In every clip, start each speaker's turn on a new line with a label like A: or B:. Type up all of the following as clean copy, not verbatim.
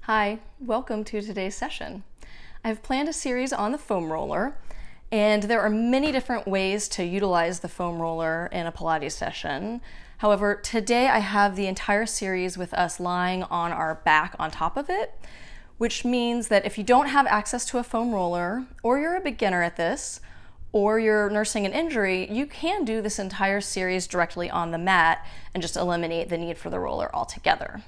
A: Hi, welcome to today's session. I've planned a series on the foam roller, and there are many different ways to utilize the foam roller in a Pilates session. However, today I have the entire series with us lying on our back on top of it, which means that if you don't have access to a foam roller, or you're a beginner at this, or you're nursing an injury, you can do this entire series directly on the mat and just eliminate the need for the roller altogether.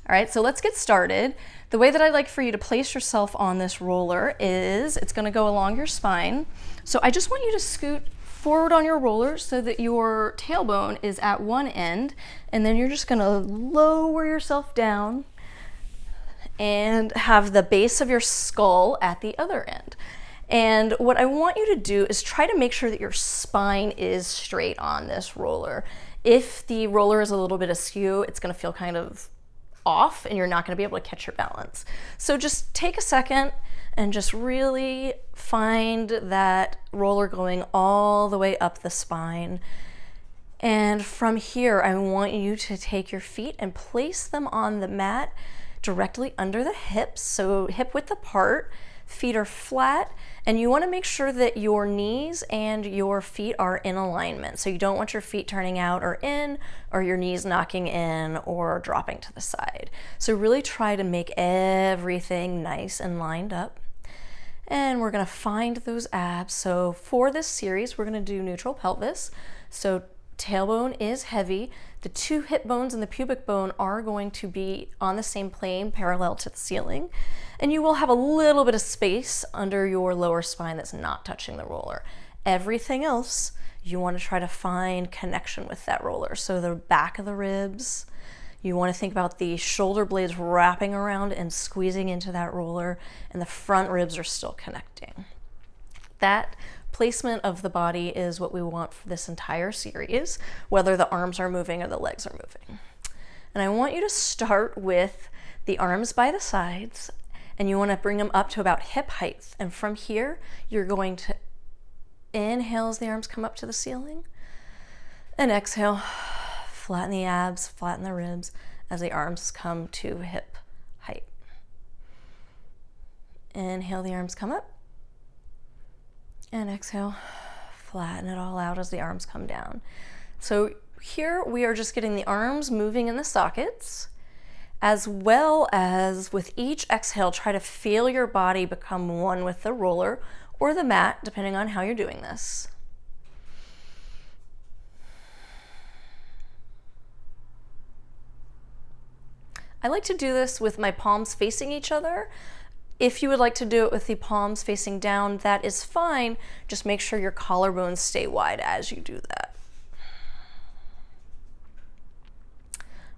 A: All right, so let's get started. The way that I like for you to place yourself on this roller is it's gonna go along your spine. So I just want you to scoot forward on your roller so that your tailbone is at one end, and then you're just gonna lower yourself down and have the base of your skull at the other end. And what I want you to do is try to make sure that your spine is straight on this roller. If the roller is a little bit askew, it's gonna feel kind of off and you're not going to be able to catch your balance. So just take a second and just really find that roller going all the way up the spine. And from here, I want you to take your feet and place them on the mat directly under the hips. So hip width apart, feet are flat, and you want to make sure that your knees and your feet are in alignment. So you don't want your feet turning out or in, or your knees knocking in or dropping to the side. So really try to make everything nice and lined up. And we're going to find those abs. So for this series, we're going to do neutral pelvis. So tailbone is heavy. The two hip bones and the pubic bone are going to be on the same plane, parallel to the ceiling. And you will have a little bit of space under your lower spine that's not touching the roller. Everything else, you want to try to find connection with that roller. So the back of the ribs, you want to think about the shoulder blades wrapping around and squeezing into that roller, and the front ribs are still connecting. That placement of the body is what we want for this entire series, whether the arms are moving or the legs are moving. And I want you to start with the arms by the sides, and you want to bring them up to about hip height. And from here, you're going to inhale as the arms come up to the ceiling, and exhale, flatten the abs, flatten the ribs as the arms come to hip height. Inhale, the arms come up, and exhale, flatten it all out as the arms come down. So here we are just getting the arms moving in the sockets, as well as with each exhale, try to feel your body become one with the roller or the mat, depending on how you're doing this. I like to do this with my palms facing each other. If you would like to do it with the palms facing down, that is fine. Just make sure your collarbones stay wide as you do that.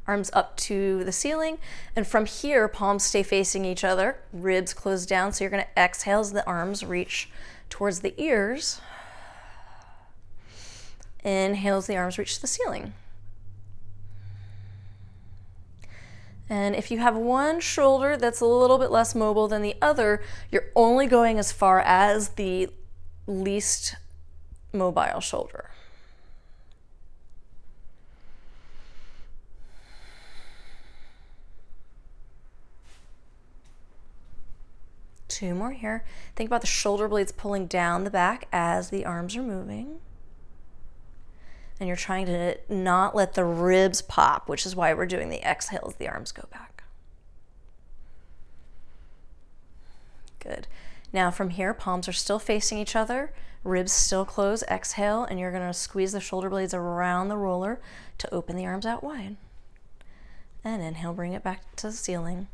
A: Arms up to the ceiling, and from here, palms stay facing each other, ribs close down, so you're going to exhale as the arms reach towards the ears. Inhale as the arms reach the ceiling. And if you have one shoulder that's a little bit less mobile than the other, you're only going as far as the least mobile shoulder. Two more here. Think about the shoulder blades pulling down the back as the arms are moving. And you're trying to not let the ribs pop, which is why we're doing the exhale as the arms go back. Good. Now from here, palms are still facing each other, ribs still close, exhale, and you're going to squeeze the shoulder blades around the roller to open the arms out wide. And inhale, bring it back to the ceiling.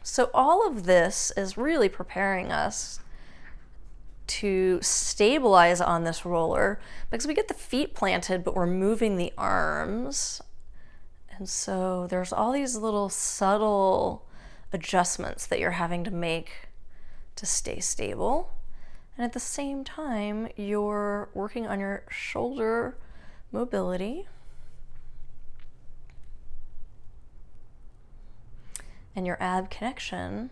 A: So all of this is really preparing us to stabilize on this roller because we get the feet planted, but we're moving the arms. And so there's all these little subtle adjustments that you're having to make to stay stable. And at the same time, you're working on your shoulder mobility and your ab connection.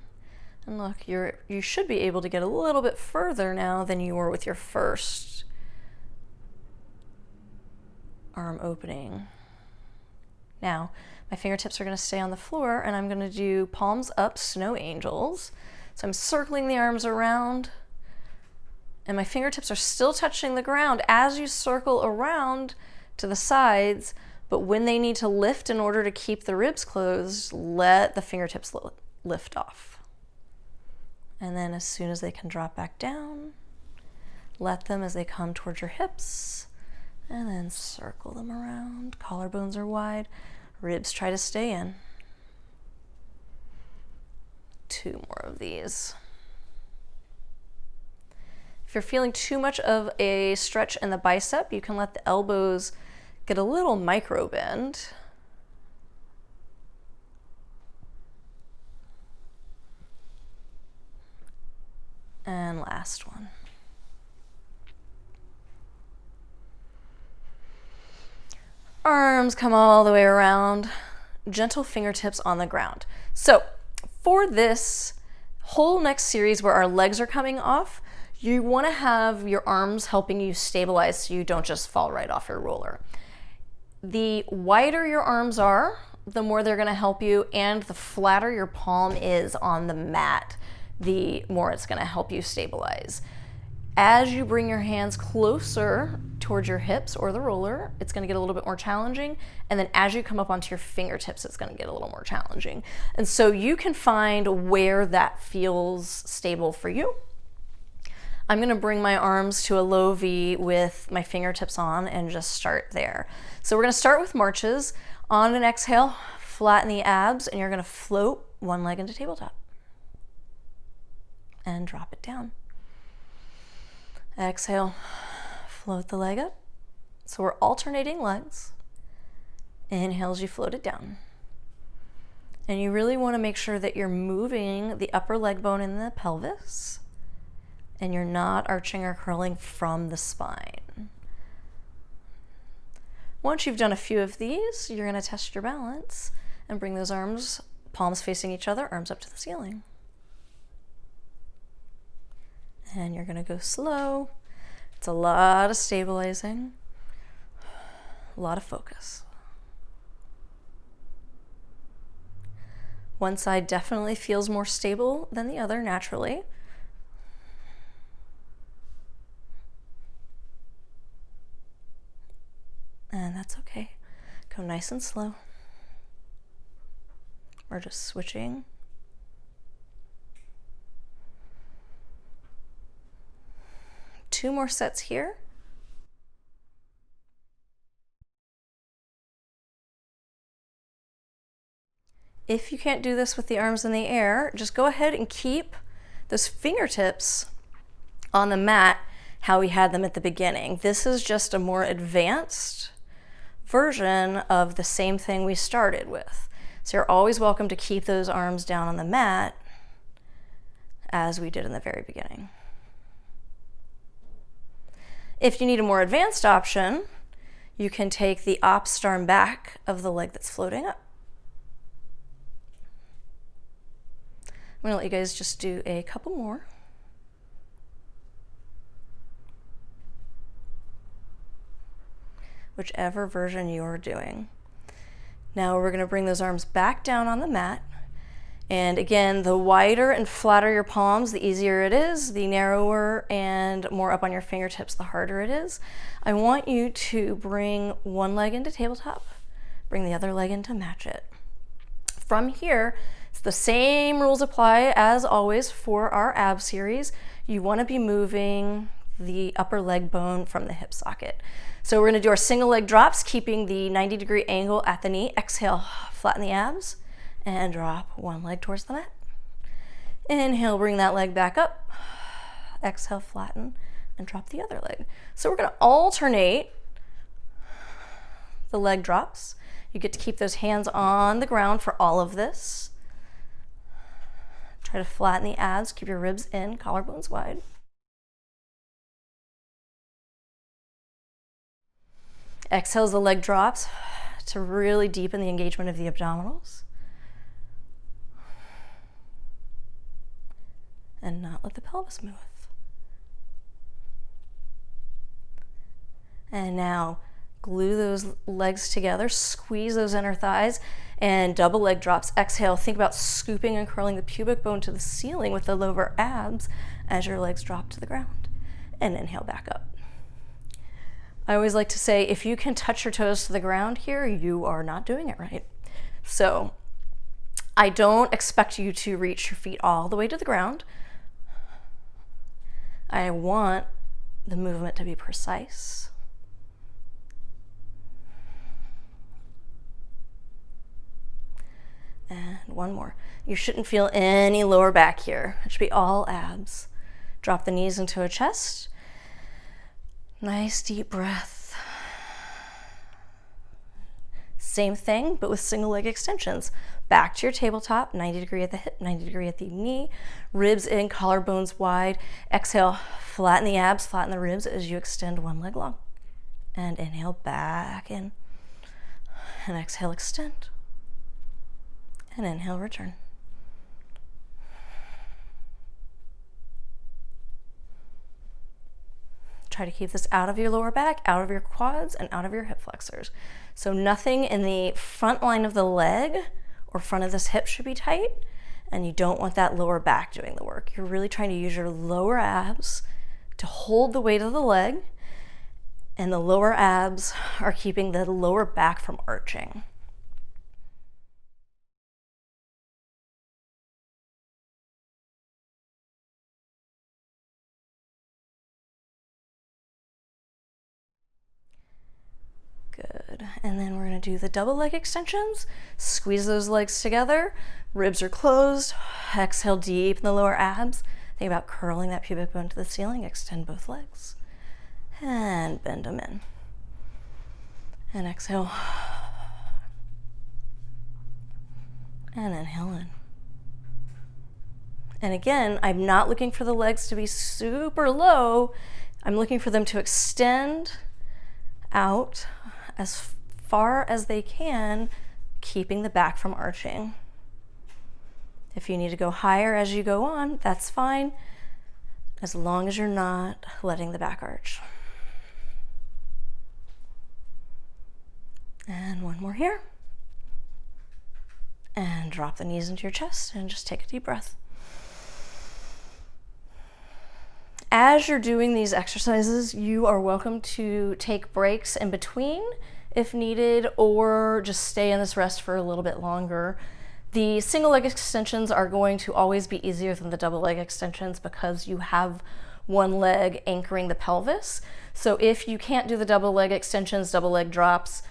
A: And look, you should be able to get a little bit further now than you were with your first arm opening. Now, my fingertips are going to stay on the floor, and I'm going to do palms up, snow angels. So I'm circling the arms around, and my fingertips are still touching the ground as you circle around to the sides, but when they need to lift in order to keep the ribs closed, let the fingertips lift off. And then as soon as they can drop back down, let them as they come towards your hips, and then circle them around. Collarbones are wide, ribs try to stay in. 2 more of these. If you're feeling too much of a stretch in the bicep, you can let the elbows get a little micro bend. And last one. Arms come all the way around, gentle fingertips on the ground. So for this whole next series where our legs are coming off, you want to have your arms helping you stabilize so you don't just fall right off your roller. The wider your arms are, the more they're going to help you, and the flatter your palm is on the mat, the more it's going to help you stabilize. As you bring your hands closer towards your hips or the roller, it's going to get a little bit more challenging. And then as you come up onto your fingertips, it's going to get a little more challenging. And so you can find where that feels stable for you. I'm going to bring my arms to a low V with my fingertips on and just start there. So we're going to start with marches. On an exhale, flatten the abs, and you're going to float one leg into tabletop. And drop it down. Exhale, float the leg up. So we're alternating legs. Inhale as you float it down. And you really want to make sure that you're moving the upper leg bone in the pelvis, and you're not arching or curling from the spine. Once you've done a few of these, you're going to test your balance and bring those arms, palms facing each other, arms up to the ceiling. And you're going to go slow. It's a lot of stabilizing, a lot of focus. One side definitely feels more stable than the other naturally. And that's okay. Go nice and slow. We're just switching. Two more sets here. If you can't do this with the arms in the air, just go ahead and keep those fingertips on the mat how we had them at the beginning. This is just a more advanced version of the same thing we started with. So you're always welcome to keep those arms down on the mat as we did in the very beginning. If you need a more advanced option, you can take the opposite arm back of the leg that's floating up. I'm going to let you guys just do a couple more. Whichever version you're doing. Now we're going to bring those arms back down on the mat. And again, the wider and flatter your palms, the easier it is. The narrower and more up on your fingertips, the harder it is. I want you to bring one leg into tabletop, bring the other leg in to match it. From here, it's the same rules apply as always for our ab series. You want to be moving the upper leg bone from the hip socket. So we're going to do our single leg drops, keeping the 90-degree angle at the knee. Exhale, flatten the abs. And drop one leg towards the mat. Inhale, bring that leg back up. Exhale, flatten, and drop the other leg. So we're going to alternate the leg drops. You get to keep those hands on the ground for all of this. Try to flatten the abs, keep your ribs in, collarbones wide. Exhale as the leg drops to really deepen the engagement of the abdominals. And not let the pelvis move. And now Glue those legs together, squeeze those inner thighs, and double leg drops. Exhale, think about scooping and curling the pubic bone to the ceiling with the lower abs as your legs drop to the ground. And inhale back up. I always like to say, if you can touch your toes to the ground here, you are not doing it right. So I don't expect you to reach your feet all the way to the ground. I want the movement to be precise. And one more. You shouldn't feel any lower back here. It should be all abs. Drop the knees into a chest. Nice deep breath. Same thing, but with single leg extensions. Back to your tabletop, 90 degree at the hip, 90 degree at the knee. Ribs in, collarbones wide. Exhale, flatten the abs, flatten the ribs as you extend one leg long. And inhale back in. And exhale, extend. And inhale, return. Try to keep this out of your lower back, out of your quads, and out of your hip flexors. So nothing in the front line of the leg or front of this hip should be tight, and you don't want that lower back doing the work. You're really trying to use your lower abs to hold the weight of the leg, and the lower abs are keeping the lower back from arching. Good. And then we're going to do the double leg extensions. Squeeze those legs together. Ribs are closed. Exhale deep in the lower abs. Think about curling that pubic bone to the ceiling. Extend both legs. And bend them in. And exhale. And inhale in. And again, I'm not looking for the legs to be super low. I'm looking for them to extend out as far as they can, keeping the back from arching. If you need to go higher as you go on, that's fine, as long as you're not letting the back arch. And one more here. And drop the knees into your chest and just take a deep breath. As you're doing these exercises, you are welcome to take breaks in between if needed, or just stay in this rest for a little bit longer. The single leg extensions are going to always be easier than the double leg extensions because you have one leg anchoring the pelvis. So if you can't do the double leg extensions, double leg drops,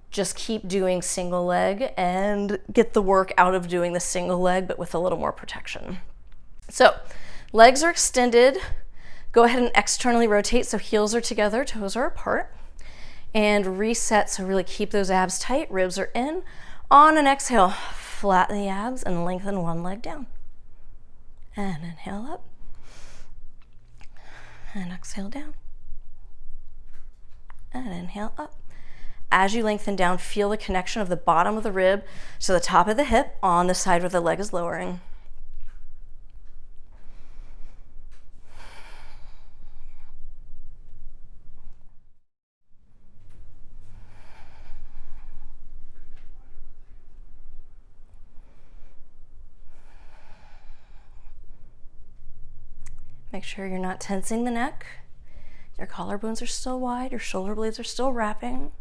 A: just keep doing single leg and get the work out of doing the single leg, but with a little more protection. So legs are extended. Go ahead and externally rotate so heels are together, toes are apart, and reset. So really keep those abs tight, ribs are in. On an exhale, flatten the abs and lengthen one leg down. And inhale up. And exhale down. And inhale up. As you lengthen down, feel the connection of the bottom of the rib to the top of the hip on the side where the leg is lowering. Make sure you're not tensing the neck. Your collarbones are still wide, your shoulder blades are still wrapping.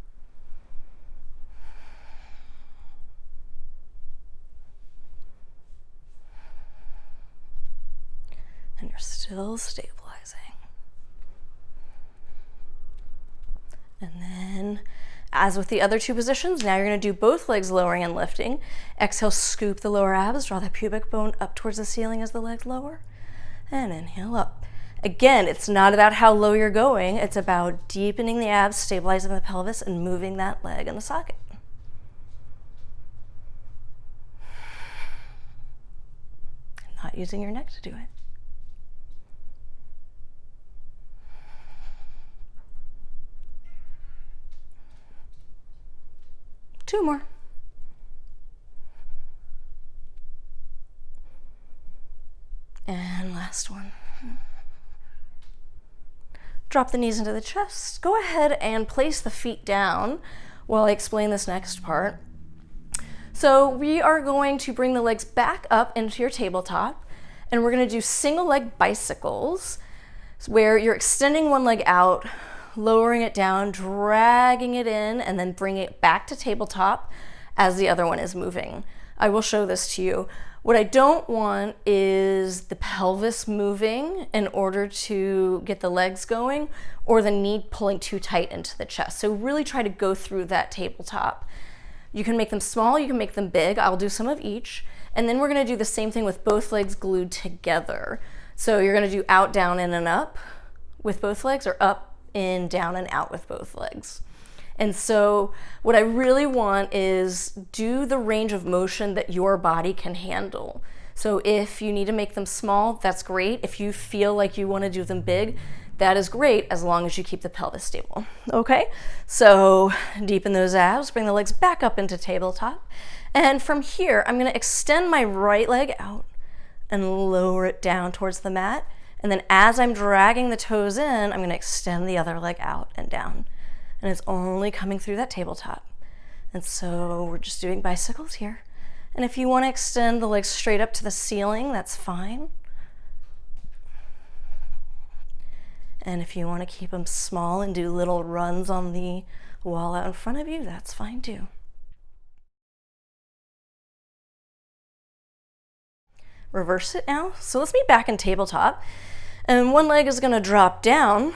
A: And you're still stabilizing. And then, as with the other two positions, now you're going to do both legs lowering and lifting. Exhale, scoop the lower abs, draw that pubic bone up towards the ceiling as the legs lower. And inhale up. Again, it's not about how low you're going. It's about deepening the abs, stabilizing the pelvis, and moving that leg in the socket. Not using your neck to do it. Two more. And last one. Drop the knees into the chest. Go ahead and place the feet down while I explain this next part. So we are going to bring the legs back up into your tabletop, and we're going to do single leg bicycles where you're extending one leg out, lowering it down, dragging it in, and then bringing it back to tabletop as the other one is moving. I will show this to you. What I don't want is the pelvis moving in order to get the legs going, or the knee pulling too tight into the chest. So really try to go through that tabletop. You can make them small, you can make them big. I'll do some of each. And then we're gonna do the same thing with both legs glued together. So you're gonna do out, down, in, and up with both legs, or up, in, down, and out with both legs. And so what I really want is do the range of motion that your body can handle. So if you need to make them small, that's great. If you feel like you want to do them big, that is great, as long as you keep the pelvis stable. Okay, so deepen those abs, bring the legs back up into tabletop. And from here, I'm going to extend my right leg out and lower it down towards the mat. And then as I'm dragging the toes in, I'm going to extend the other leg out and down. And it's only coming through that tabletop. And so we're just doing bicycles here. And if you want to extend the legs straight up to the ceiling, that's fine. And if you want to keep them small and do little runs on the wall out in front of you, that's fine too. Reverse it now. So let's be back in tabletop. And one leg is going to drop down,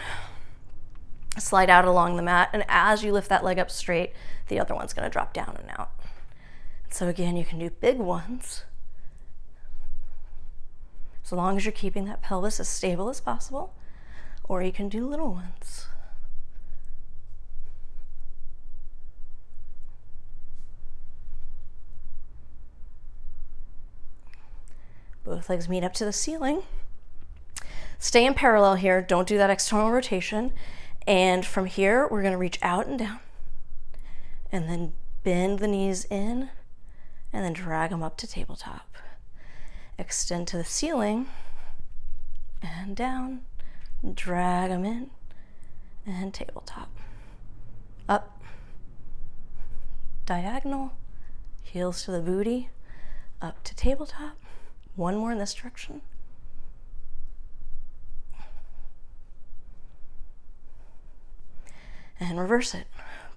A: slide out along the mat, and as you lift that leg up straight, the other one's going to drop down and out. So again, you can do big ones, as long as you're keeping that pelvis as stable as possible, or you can do little ones. Both legs meet up to the ceiling. Stay in parallel here, don't do that external rotation. And from here, we're going to reach out and down, and then bend the knees in, and then drag them up to tabletop. Extend to the ceiling, and down, drag them in, and tabletop. Up, diagonal, heels to the booty, up to tabletop. One more in this direction. And reverse it.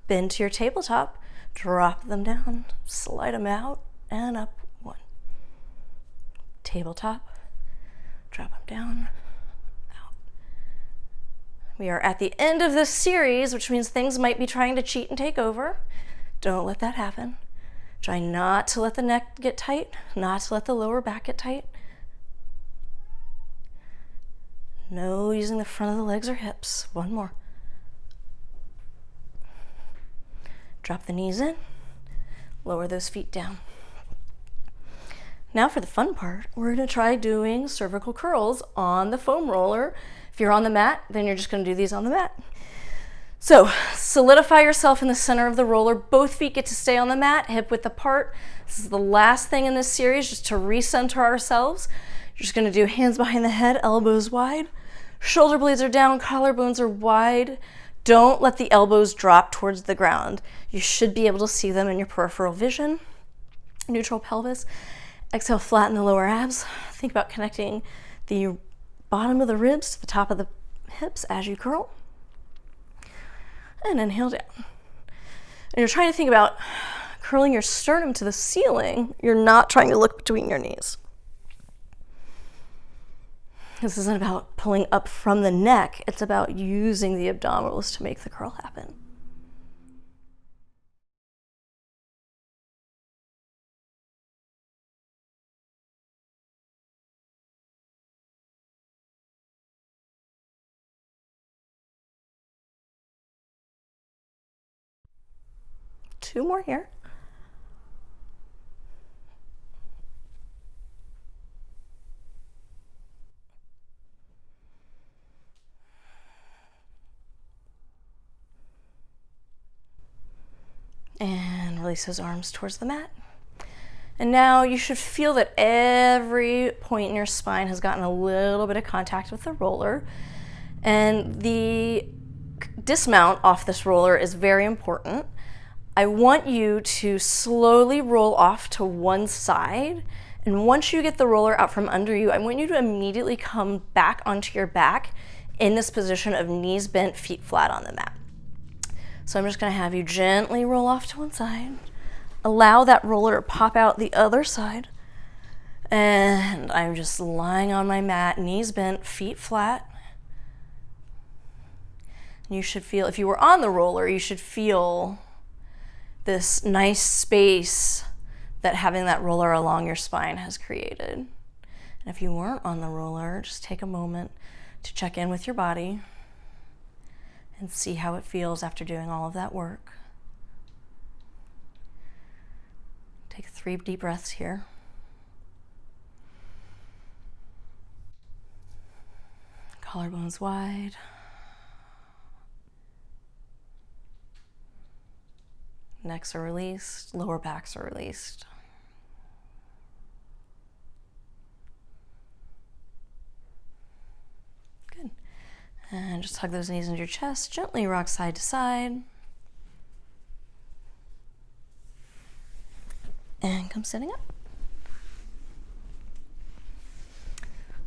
A: Bend to your tabletop, drop them down, slide them out and up. One. Tabletop, drop them down, out. We are at the end of this series, which means things might be trying to cheat and take over. Don't let that happen. Try not to let the neck get tight, not to let the lower back get tight. No using the front of the legs or hips. One more. Drop the knees in, lower those feet down. Now for the fun part, we're going to try doing cervical curls on the foam roller. If you're on the mat, then you're just going to do these on the mat. So solidify yourself in the center of the roller. Both feet get to stay on the mat, hip width apart. This is the last thing in this series, just to recenter ourselves. You're just going to do hands behind the head, elbows wide. Shoulder blades are down, collarbones are wide. Don't let the elbows drop towards the ground. You should be able to see them in your peripheral vision. Neutral pelvis. Exhale, flatten the lower abs. Think about connecting the bottom of the ribs to the top of the hips as you curl. And inhale down. And you're trying to think about curling your sternum to the ceiling. You're not trying to look between your knees. This isn't about pulling up from the neck. It's about using the abdominals to make the curl happen. Two more here. And release those arms towards the mat. And now you should feel that every point in your spine has gotten a little bit of contact with the roller. And the dismount off this roller is very important. I want you to slowly roll off to one side, and once you get the roller out from under you, I want you to immediately come back onto your back in this position of knees bent, feet flat on the mat. So I'm just going to have you gently roll off to one side, allow that roller to pop out the other side, and I'm just lying on my mat, knees bent, feet flat. You should feel, if you were on the roller, you should feel this nice space that having that roller along your spine has created. And if you weren't on the roller, just take a moment to check in with your body and see how it feels after doing all of that work. Take 3 deep breaths here. Collarbones wide. Necks are released, lower backs are released. Good. And just hug those knees into your chest, gently rock side to side. And come sitting up.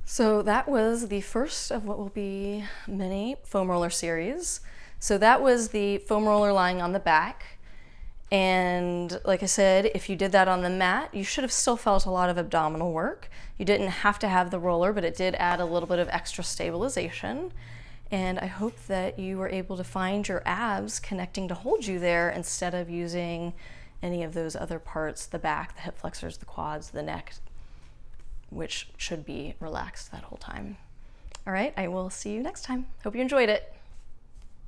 A: So that was the first of what will be many foam roller series. So that was the foam roller lying on the back. And like I said, if you did that on the mat, you should have still felt a lot of abdominal work. You didn't have to have the roller, but it did add a little bit of extra stabilization. And I hope that you were able to find your abs connecting to hold you there instead of using any of those other parts, the back, the hip flexors, the quads, the neck, which should be relaxed that whole time. All right, I will see you next time. Hope you enjoyed it.